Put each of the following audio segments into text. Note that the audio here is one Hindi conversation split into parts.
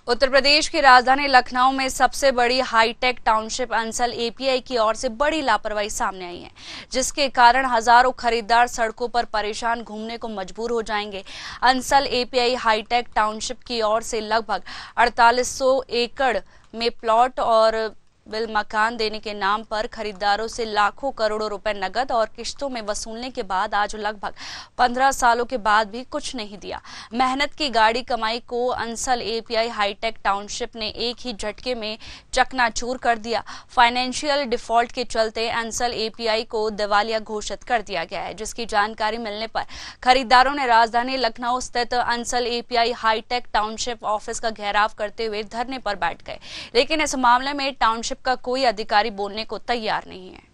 उत्तर प्रदेश की राजधानी लखनऊ में सबसे बड़ी हाईटेक टाउनशिप अंसल एपीआई की ओर से बड़ी लापरवाही सामने आई है, जिसके कारण हजारों खरीदार सड़कों पर परेशान घूमने को मजबूर हो जाएंगे। अंसल एपीआई हाईटेक टाउनशिप की ओर से लगभग 4800 एकड़ में प्लॉट और बिल मकान देने के नाम पर खरीदारों से लाखों करोड़ों रुपए नकद और किश्तों में वसूलने के बाद आज लगभग 15 सालों के बाद भी कुछ नहीं दिया। मेहनत की गाड़ी कमाई को अंसल एपीआई हाईटेक टाउनशिप ने एक ही झटके में चकनाचूर कर दिया। फाइनेंशियल डिफॉल्ट के चलते अंसल एपीआई को दिवालिया घोषित कर दिया गया है, जिसकी जानकारी मिलने पर खरीदारों ने राजधानी लखनऊ स्थित Ansal API high tech township office का घेराव करते हुए धरने पर बैठ गए। लेकिन इस मामले में टाउनशिप का कोई अधिकारी बोलने को तैयार नहीं है।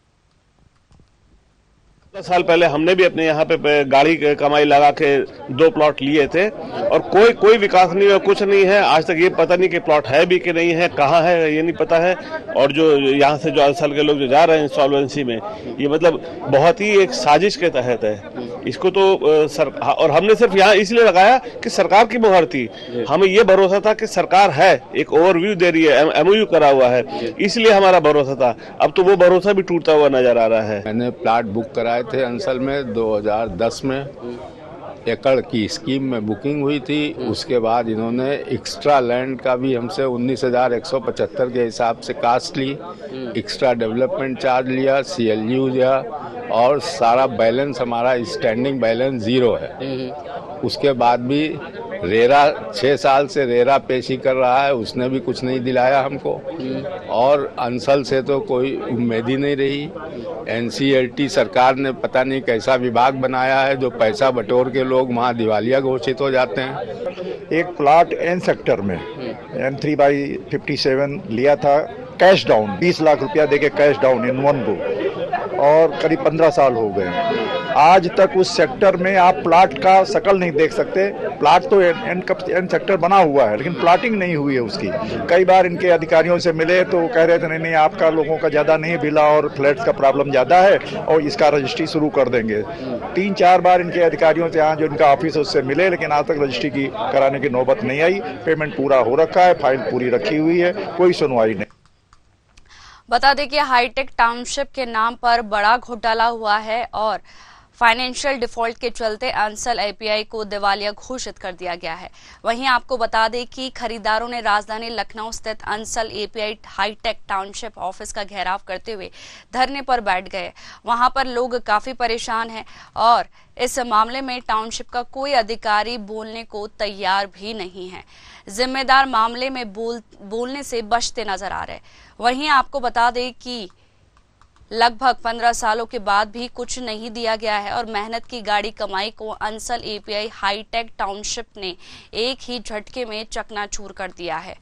10 साल पहले हमने भी अपने यहाँ पे गाड़ी कमाई लगा के 2 प्लॉट लिए थे और कोई विकास नहीं हुआ, कुछ नहीं है। आज तक ये पता नहीं कि प्लॉट है भी कि नहीं है, कहाँ है ये नहीं पता है। और जो यहाँ से जो अंसल के लोग जो जा रहे हैं इंसॉल्वेंसी में, ये मतलब बहुत ही एक साजिश के तहत है। इसको तो और हमने सिर्फ यहाँ इसलिए लगाया कि सरकार की मुहर थी। हमें ये भरोसा था कि सरकार है, एक ओवरव्यू दे रही है, एमओयू करा हुआ है, इसलिए हमारा भरोसा था। अब तो वो भरोसा भी टूटता हुआ नजर आ रहा है। मैंने प्लाट बुक कराए थे अंसल में 2010 में, एकड़ की स्कीम में बुकिंग हुई थी। उसके बाद इन्होंने एक्स्ट्रा लैंड का भी हमसे 19,175 के हिसाब से कास्ट ली, एक्स्ट्रा डेवलपमेंट चार्ज लिया, CLU लिया और सारा बैलेंस हमारा स्टैंडिंग बैलेंस 0 है। उसके बाद भी रेरा 6 साल से रेरा पेशी कर रहा है, उसने भी कुछ नहीं दिलाया हमको और अंसल से तो कोई उम्मीद ही नहीं रही। NCLT सरकार ने पता नहीं कैसा विभाग बनाया है जो पैसा बटोर के लोग वहाँ दिवालिया घोषित हो जाते हैं। एक प्लाट N सेक्टर में N3/57 लिया था, कैश डाउन 20 लाख रुपया देके cash down in one go, और करीब 15 साल हो गए। आज तक उस सेक्टर में आप प्लाट का शकल नहीं देख सकते। प्लाट तो N सेक्टर बना हुआ है लेकिन प्लाटिंग नहीं हुई है उसकी। कई बार इनके अधिकारियों से मिले तो कह रहे थे नहीं आपका लोगों का ज़्यादा नहीं बिला और फ्लैट्स का प्रॉब्लम ज़्यादा है और इसका रजिस्ट्री शुरू कर देंगे। 3-4 बार इनके अधिकारियों से यहाँ जो इनका ऑफिस उससे मिले लेकिन आज तक रजिस्ट्री की कराने की नौबत नहीं आई। पेमेंट पूरा हो रखा है, फाइल पूरी रखी हुई है, कोई सुनवाई नहीं। बता दें कि हाईटेक टाउनशिप के नाम पर बड़ा घोटाला हुआ है और फाइनेंशियल डिफॉल्ट के चलते अंसल एपीआई को दिवालिया घोषित कर दिया गया है। वहीं आपको बता दें कि खरीदारों ने राजधानी लखनऊ स्थित Ansal API high tech township office का घेराव करते हुए धरने पर बैठ गए। वहां पर लोग काफी परेशान हैं और इस मामले में टाउनशिप का कोई अधिकारी बोलने को तैयार भी नहीं है। जिम्मेदार मामले में बोलने से बचते नजर आ रहे। वहीं आपको बता दें कि लगभग 15 सालों के बाद भी कुछ नहीं दिया गया है और मेहनत की गाड़ी कमाई को अंसल एपीआई हाईटेक टाउनशिप ने एक ही झटके में चकनाचूर कर दिया है।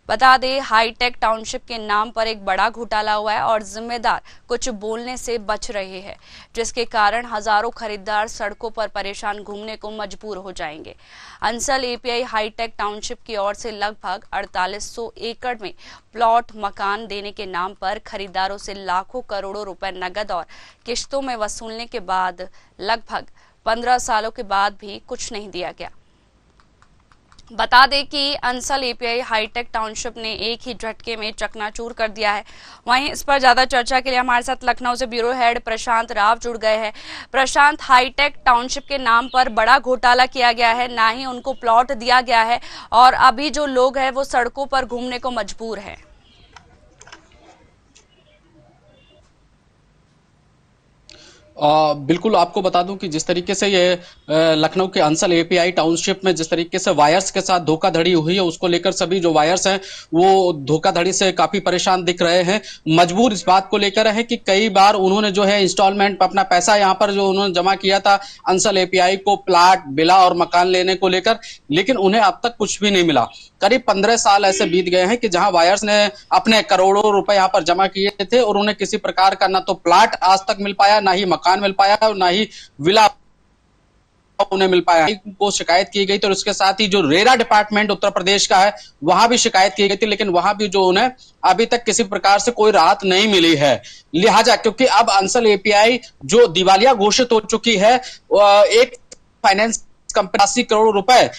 बता दें हाईटेक टाउनशिप के नाम पर एक बड़ा घोटाला हुआ है और जिम्मेदार कुछ बोलने से बच रहे हैं, जिसके कारण हजारों खरीदार सड़कों पर परेशान घूमने को मजबूर हो जाएंगे। अंसल एपीआई हाईटेक टाउनशिप की ओर से लगभग 4800 एकड़ में प्लॉट मकान देने के नाम पर खरीदारों से लाखों करोड़ों रुपए नकद और किश्तों में वसूलने के बाद लगभग 15 सालों के बाद भी कुछ नहीं दिया गया। बता दें कि अंसल एपीआई हाईटेक टाउनशिप ने एक ही झटके में चकनाचूर कर दिया है। वहीं इस पर ज्यादा चर्चा के लिए हमारे साथ लखनऊ से ब्यूरो हेड प्रशांत राव जुड़ गए हैं। प्रशांत, हाईटेक टाउनशिप के नाम पर बड़ा घोटाला किया गया है, ना ही उनको प्लॉट दिया गया है और अभी जो लोग हैं वो सड़कों पर घूमने को मजबूर हैं। बिल्कुल आपको बता दूं कि जिस तरीके से ये लखनऊ के अंसल एपीआई टाउनशिप में जिस तरीके से वायर्स के साथ धोखाधड़ी हुई है, उसको लेकर सभी जो वायर्स हैं वो धोखाधड़ी से काफी परेशान दिख रहे हैं। मजबूर इस बात को लेकर है कि कई बार उन्होंने जो है इंस्टॉलमेंट पर अपना पैसा यहाँ पर जो उन्होंने जमा किया था अंसल एपीआई को प्लाट, बिला और मकान लेने को लेकर, लेकिन उन्हें अब तक कुछ भी नहीं मिला। करीब 15 साल ऐसे बीत गए हैं कि जहां वायर्स ने अपने करोड़ों रुपए यहाँ पर जमा किए थे और उन्हें किसी प्रकार का ना तो प्लाट आज तक मिल पाया, ना ही मकान मिल पाया और ना ही विला उन्हें मिल पाया। को शिकायत की गई तो उसके साथ ही जो रेरा डिपार्टमेंट उत्तर प्रदेश का है वहां भी शिकायत की गई थी, लेकिन वहां भी जो उन्हें अभी तक किसी प्रकार से कोई राहत नहीं मिली है। लिहाजा क्योंकि अब अंसल एपीआई जो दिवालिया घोषित हो चुकी है, एक फाइनेंस कंपनी 80 करोड़ रुपए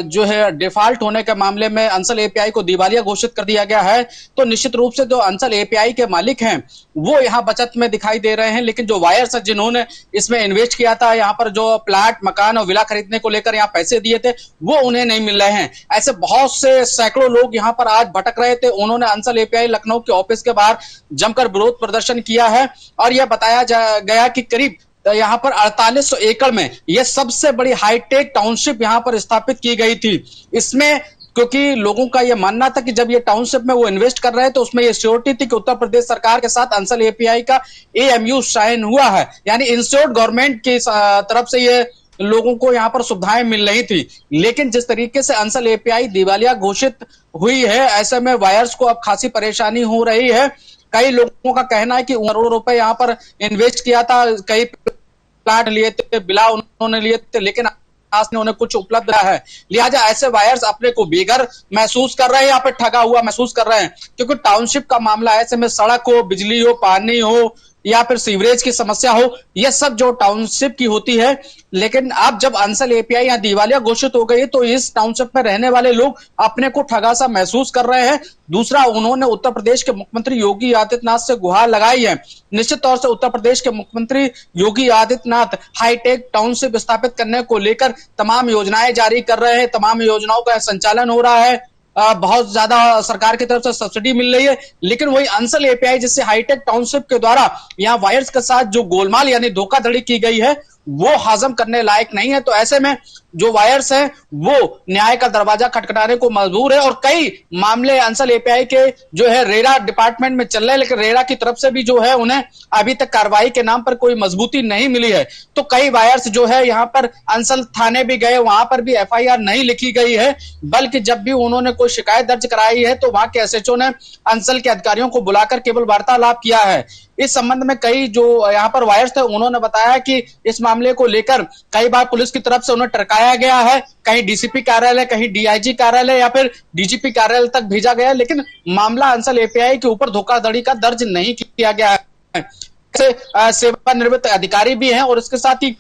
जो है डिफॉल्ट होने के मामले में अंसल एपीआई को दिवालिया घोषित कर दिया गया है। तो निश्चित रूप से जो अंसल एपीआई के मालिक हैं वो यहाँ बचत में दिखाई दे रहे हैं, लेकिन जो वायर्स हैं जिन्होंने इसमें इन्वेस्ट किया था, यहाँ पर जो प्लाट, मकान और विला खरीदने को लेकर यहाँ पैसे दिए थे, वो उन्हें नहीं मिल रहे हैं। ऐसे बहुत से सैकड़ों लोग यहाँ पर आज भटक रहे थे। उन्होंने अंसल एपीआई लखनऊ के ऑफिस के बाहर जमकर विरोध प्रदर्शन किया है और यह बताया गया कि करीब यहाँ पर 4800 एकड़ में यह सबसे बड़ी हाईटेक टाउनशिप यहाँ पर स्थापित की गई थी। इसमें क्योंकि लोगों का यह मानना था कि जब ये टाउनशिप में वो इन्वेस्ट कर रहे हैं तो उसमें ये श्योरिटी थी कि उत्तर प्रदेश सरकार के साथ अंसल एपीआई का एएमयू साइन हुआ है, यानी इंश्योर्ड गवर्नमेंट की तरफ से ये लोगों को यहाँ पर सुविधाएं मिल रही थी। लेकिन जिस तरीके से अंसल एपीआई दिवालिया घोषित हुई है, ऐसे में वायर्स को अब खासी परेशानी हो रही है। कई लोगों का कहना है कि करोड़ों रुपए यहाँ पर इन्वेस्ट किया था, कई प्लाट लिए थे, बिला उन्होंने लिए थे, लेकिन आज ने उन्हें कुछ उपलब्ध है। लिहाजा ऐसे वायर्स अपने को बेघर महसूस कर रहे हैं, यहाँ पे ठगा हुआ महसूस कर रहे हैं, क्योंकि टाउनशिप का मामला ऐसे में सड़क हो, बिजली हो, पानी हो या फिर सीवरेज की समस्या हो, यह सब जो टाउनशिप की होती है। लेकिन अब जब अंसल एपीआई यहाँ दिवालिया घोषित हो गई तो इस टाउनशिप में रहने वाले लोग अपने को ठगा सा महसूस कर रहे हैं। दूसरा, उन्होंने उत्तर प्रदेश के मुख्यमंत्री योगी आदित्यनाथ से गुहार लगाई है। निश्चित तौर से उत्तर प्रदेश के मुख्यमंत्री योगी आदित्यनाथ हाईटेक टाउनशिप स्थापित करने को लेकर तमाम योजनाएं जारी कर रहे हैं, तमाम योजनाओं का संचालन हो रहा है, बहुत ज्यादा सरकार की तरफ से सब्सिडी मिल रही है। लेकिन वही अंसल एपीआई जिससे हाईटेक टाउनशिप के द्वारा यहाँ वायर्स के साथ जो गोलमाल यानी धोखाधड़ी की गई है वो हजम करने लायक नहीं है। तो ऐसे में जो वायर्स हैं वो न्याय का दरवाजा खटखटाने को मजबूर है और कई मामले अंसल एपीआई के जो है रेरा डिपार्टमेंट में चल रहे हैं, लेकिन रेरा की तरफ से भी जो है उन्हें अभी तक कार्रवाई के नाम पर कोई मजबूती नहीं मिली है। तो कई वायर्स जो है यहाँ पर अंसल थाने भी गए, वहां पर भी एफआईआर नहीं लिखी गई है, बल्कि जब भी उन्होंने कोई शिकायत दर्ज कराई है तो वहां के एसएचओ ने अंसल के अधिकारियों को बुलाकर केवल वार्तालाप किया है। इस संबंध में कई जो यहाँ पर वायर्स थे उन्होंने बताया कि इस मामले को लेकर कई बार पुलिस की तरफ से उन्हें टरकाया गया है, कहीं डीसीपी कार्यालय, कहीं डीआईजी कार्यालय या फिर डीजीपी कार्यालय तक भेजा गया, लेकिन मामला अंसल एपीआई के ऊपर धोखाधड़ी का दर्ज नहीं किया गया है। सेवानिवृत्त अधिकारी भी हैं और इसके साथ ही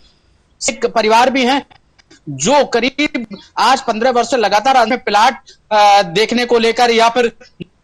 सिख परिवार भी हैं जो करीब आज 15 वर्ष से लगातार प्लाट देखने को लेकर या फिर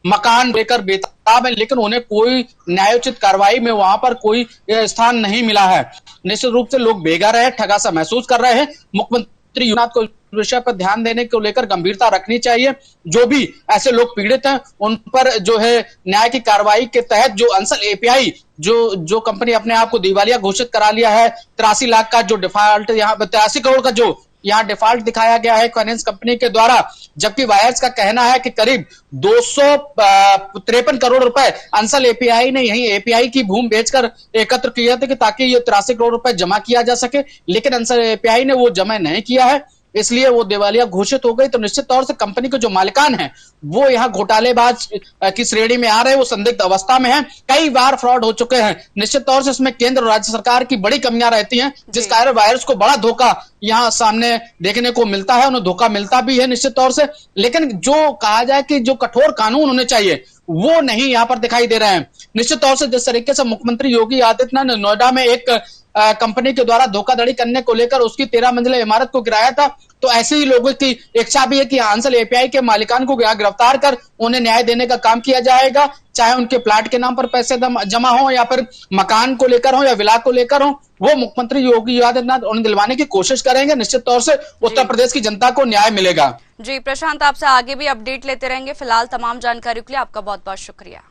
मकान लेकर बेताब है, लेकिन उन्हें कोई न्यायोचित कार्रवाई में वहां पर कोई स्थान नहीं मिला है। निश्चित रूप से लोग बेघर है, ठगा सा महसूस कर रहे हैं। मुख्यमंत्री योगी आदित्यनाथ को इस विषय पर ध्यान देने को लेकर गंभीरता रखनी चाहिए। जो भी ऐसे लोग पीड़ित हैं उन पर जो है न्याय की कार्रवाई के तहत जो अंसल एपीआई जो कंपनी अपने आप को दिवालिया घोषित करा लिया है, 53 लाख का जो डिफॉल्ट, यहाँ 83 करोड़ का जो यहाँ डिफॉल्ट दिखाया गया है फाइनेंस कंपनी के द्वारा, जबकि वायर्स का कहना है कि करीब 253 करोड़ रुपए अंसल एपीआई ने यही एपीआई की भूमि बेचकर एकत्र किया था कि ताकि ये 83 करोड़ रुपए जमा किया जा सके, लेकिन अंसल एपीआई ने वो जमा नहीं किया है, इसलिए वो दिवालिया घोषित हो गई। तो निश्चित तौर से कंपनी के जो मालिकान हैं वो यहाँ घोटालेबाज की श्रेणी में आ रहे हैं, वो संदिग्ध अवस्था में हैं, कई बार फ्रॉड हो चुके हैं। निश्चित तौर से इसमें केंद्र और राज्य सरकार की बड़ी कमियां रहती हैं, जिस कारण वायर्स को बड़ा धोखा यहाँ सामने देखने को मिलता है, उन्हें धोखा मिलता भी है निश्चित तौर से। लेकिन जो कहा जाए कि जो कठोर कानून होने चाहिए वो नहीं यहाँ पर दिखाई दे रहे हैं। निश्चित तौर से जिस तरीके से मुख्यमंत्री योगी आदित्यनाथ ने नोएडा में एक कंपनी के द्वारा धोखाधड़ी करने को लेकर उसकी 13 मंजिला इमारत को गिराया था, तो ऐसे ही लोगों की इच्छा भी है कि अंसल एपीआई के मालिकान को गिरफ्तार कर उन्हें न्याय देने का काम किया जाएगा, चाहे उनके प्लाट के नाम पर पैसे जमा हो या फिर मकान को लेकर हो या विला को लेकर हो, वो मुख्यमंत्री योगी आदित्यनाथ उन्हें दिलवाने की कोशिश करेंगे। निश्चित तौर से उत्तर प्रदेश की जनता को न्याय मिलेगा। जी प्रशांत, आपसे आगे भी अपडेट लेते रहेंगे। फिलहाल तमाम जानकारी के लिए आपका बहुत बहुत शुक्रिया।